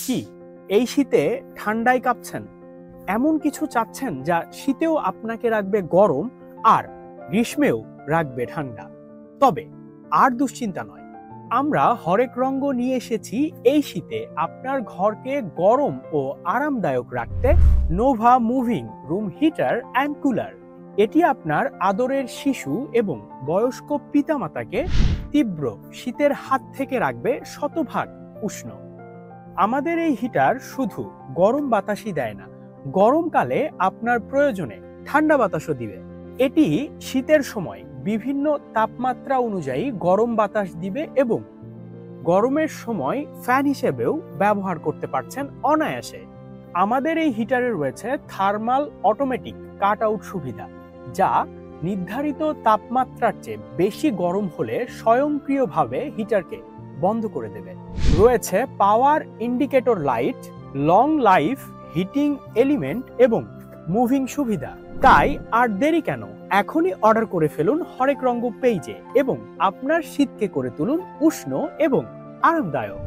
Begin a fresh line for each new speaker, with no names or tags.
কি এই শীতে ঠান্ডায় কাঁপছেন? এমন কিছু চাচ্ছেন যা শীতেও আপনাকে রাখবে গরম আর গ্রীষ্মেও রাখবে ঠান্ডা? তবে আর দুশ্চিন্তা নয়, আমরা হরেক রঙ্গ নিয়ে এসেছি এই শীতে আপনার ঘরকে গরম ও আরামদায়ক রাখতে Nova moving room heater and cooler. এটি আপনার আদরের শিশু এবং বয়স্ক পিতামাতাকে তীব্র শীতের হাত থেকে রাখবে শতভাগ উষ্ণ। আমাদের এই হিটার শুধু গরম বাতাসই দেয় না, গরমকালে আপনার প্রয়োজনে ঠান্ডা বাতাসও দিবে। এটি শীতের সময় বিভিন্ন তাপমাত্রা অনুযায়ী গরম বাতাস দিবে এবং গরমের সময় ফ্যান হিসেবেও ব্যবহার করতে পারছেন অনায়াসে। আমাদের এই হিটারে রয়েছে থার্মাল অটোমেটিক কাট আউট সুবিধা, যা নির্ধারিত তাপমাত্রার চেয়ে বেশি গরম হলে স্বয়ংক্রিয়ভাবে হিটারকে বন্ধ করে দেবে। রয়েছে power indicator light, long life heating element এবং মুভিং সুবিধা। তাই আর দেরি কেন, এখনই অর্ডার করে ফেলুন হরেক রঙ্গ পেজে এবং আপনার শীতকে করে তুলুন উষ্ণ এবং আরামদায়ক।